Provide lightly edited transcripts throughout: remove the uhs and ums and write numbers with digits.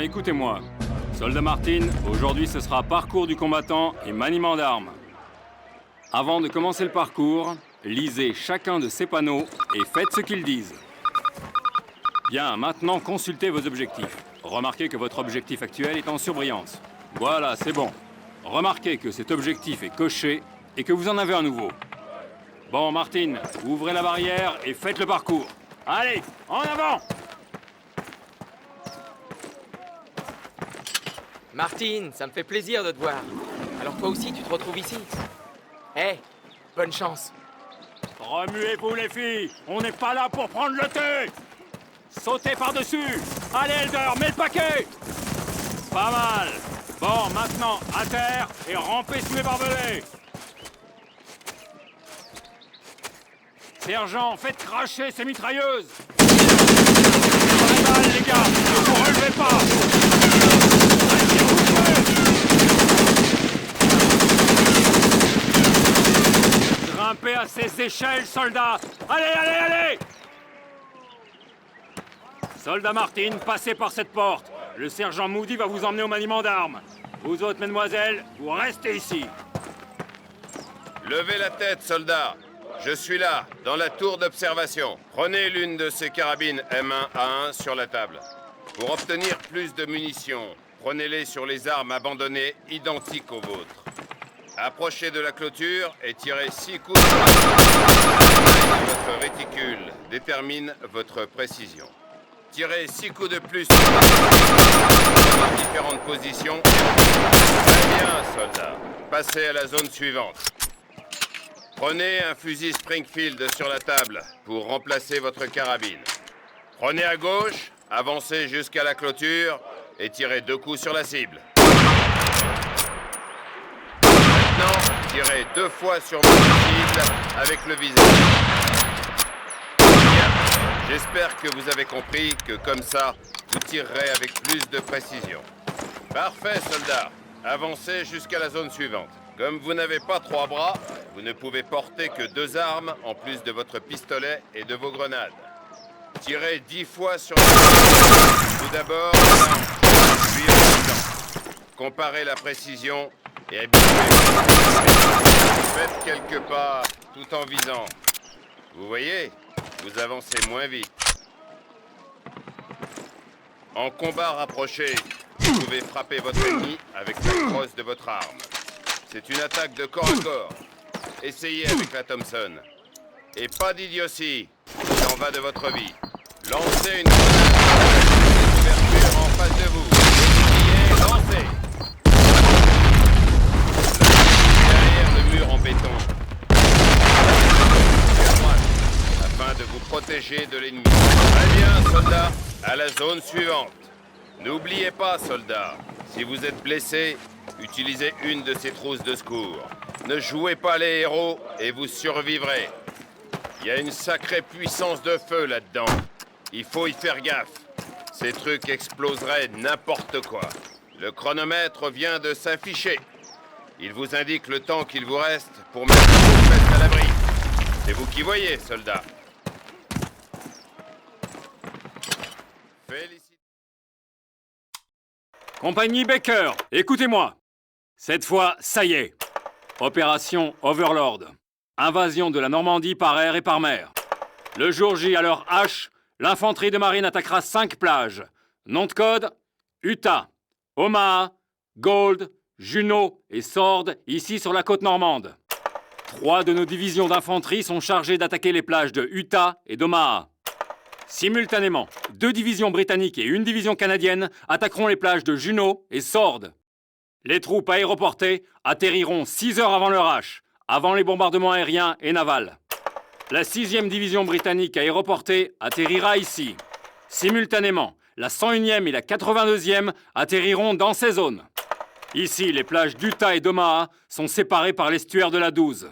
écoutez-moi. Soldat Martin, aujourd'hui ce sera parcours du combattant et maniement d'armes. Avant de commencer le parcours, lisez chacun de ces panneaux et faites ce qu'ils disent. Bien, maintenant consultez vos objectifs. Remarquez que votre objectif actuel est en surbrillance. Voilà, c'est bon. Remarquez que cet objectif est coché et que vous en avez un nouveau. Bon, Martin, ouvrez la barrière et faites le parcours. Allez, en avant! Martine, ça me fait plaisir de te voir. Alors toi aussi, tu te retrouves ici. Hé, bonne chance. Remuez-vous les filles, on n'est pas là pour prendre le thé. Sautez par-dessus. Allez Elder, mets le paquet. Pas mal. Bon, maintenant, à terre et rampez sous les barbelés. Sergent, faites cracher ces mitrailleuses. Prenez balle, les gars, ne vous relevez pas. Grimpez à ces échelles, soldats. Allez, allez, allez. Soldat Martin, passez par cette porte. Le sergent Moody va vous emmener au maniement d'armes. Vous autres, mesdemoiselles, vous restez ici. Levez la tête, soldats. Je suis là, dans la tour d'observation. Prenez l'une de ces carabines M1A1 sur la table. Pour obtenir plus de munitions, prenez-les sur les armes abandonnées identiques aux vôtres. Approchez de la clôture et tirez 6 coups. Votre réticule détermine votre précision. Tirez 6 coups de plus dans différentes positions. Très bien, soldats. Passez à la zone suivante. Prenez un fusil Springfield sur la table pour remplacer votre carabine. Prenez à gauche, avancez jusqu'à la clôture et tirez 2 coups sur la cible. Maintenant, tirez 2 fois sur votre cible avec le viseur. Bien, j'espère que vous avez compris que comme ça, vous tirerez avec plus de précision. Parfait, soldats. Avancez jusqu'à la zone suivante. Comme vous n'avez pas 3 bras, vous ne pouvez porter que 2 armes en plus de votre pistolet et de vos grenades. Tirez 10 fois sur le... Tout d'abord, puis en temps. Comparez la précision et habituez-vous. Faites quelques pas tout en visant. Vous voyez, vous avancez moins vite. En combat rapproché, vous pouvez frapper votre ennemi avec la crosse de votre arme. C'est une attaque de corps à corps. Essayez avec la Thompson. Et pas d'idiotie. Il en va de votre vie. Lancez une ouverture en face de vous. Essayez, lancez. Derrière le mur en béton. À droite, afin de vous protéger de l'ennemi. Très bien, soldats. À la zone suivante. N'oubliez pas, soldats, si vous êtes blessé, utilisez une de ces trousses de secours. Ne jouez pas les héros et vous survivrez. Il y a une sacrée puissance de feu là-dedans. Il faut y faire gaffe. Ces trucs exploseraient n'importe quoi. Le chronomètre vient de s'afficher. Il vous indique le temps qu'il vous reste pour mettre vos fesses à l'abri. C'est vous qui voyez, soldats. Félicitations. Compagnie Baker, écoutez-moi. Cette fois, ça y est. Opération Overlord. Invasion de la Normandie par air et par mer. Le jour J à l'heure H, l'infanterie de marine attaquera 5 plages. Nom de code, Utah, Omaha, Gold, Juneau et Sword, ici sur la côte normande. 3 de nos divisions d'infanterie sont chargées d'attaquer les plages de Utah et d'Omaha. Simultanément, 2 divisions britanniques et 1 division canadienne attaqueront les plages de Juneau et Sword. Les troupes aéroportées atterriront 6 heures avant leur H, avant les bombardements aériens et navals. La 6e division britannique aéroportée atterrira ici. Simultanément, la 101e et la 82e atterriront dans ces zones. Ici, les plages d'Utah et d'Omaha sont séparées par l'estuaire de la Douze.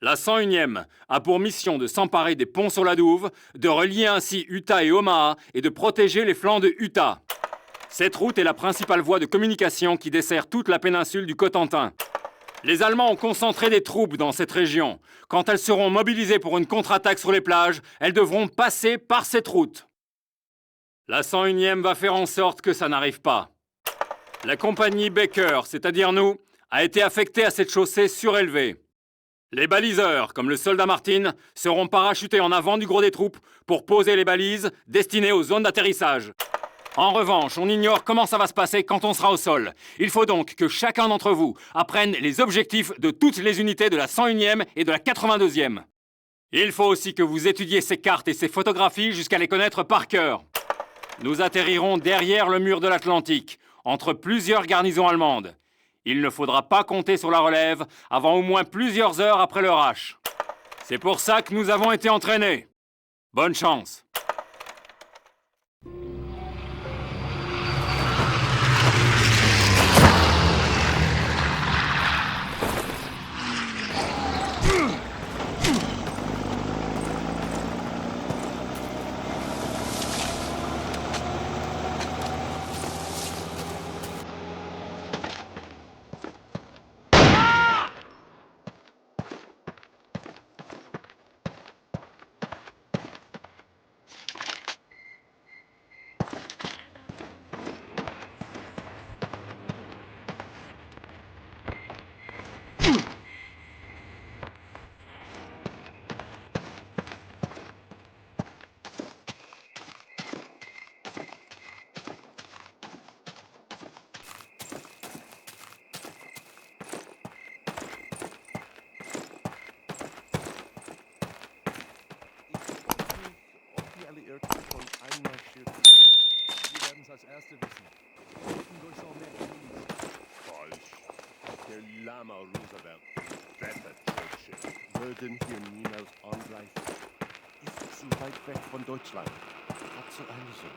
La 101e a pour mission de s'emparer des ponts sur la Douve, de relier ainsi Utah et Omaha et de protéger les flancs de Utah. Cette route est la principale voie de communication qui dessert toute la péninsule du Cotentin. Les Allemands ont concentré des troupes dans cette région. Quand elles seront mobilisées pour une contre-attaque sur les plages, elles devront passer par cette route. La 101e va faire en sorte que ça n'arrive pas. La compagnie Baker, c'est-à-dire nous, a été affectée à cette chaussée surélevée. Les baliseurs, comme le soldat Martin, seront parachutés en avant du gros des troupes pour poser les balises destinées aux zones d'atterrissage. En revanche, on ignore comment ça va se passer quand on sera au sol. Il faut donc que chacun d'entre vous apprenne les objectifs de toutes les unités de la 101e et de la 82e. Il faut aussi que vous étudiez ces cartes et ces photographies jusqu'à les connaître par cœur. Nous atterrirons derrière le mur de l'Atlantique, entre plusieurs garnisons allemandes. Il ne faudra pas compter sur la relève avant au moins plusieurs heures après le H. C'est pour ça que nous avons été entraînés. Bonne chance. Lama Roosevelt, besser Churchill, würden hier niemals angreifen. Ist zu weit weg von Deutschland. Hat so eine Sinn.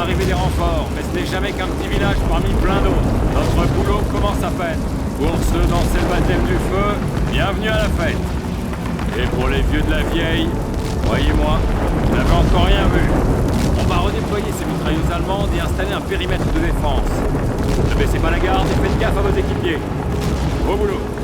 l'arrivée des renforts, mais ce n'est jamais qu'un petit village parmi plein d'autres. Notre boulot commence à peine. Pour ceux dans le baptême du feu, bienvenue à la fête. Et pour les vieux de la vieille, croyez-moi, vous n'avez encore rien vu. On va redéployer ces mitrailleuses allemandes et installer un périmètre de défense. Ne baissez pas la garde et faites gaffe à vos équipiers. Au boulot.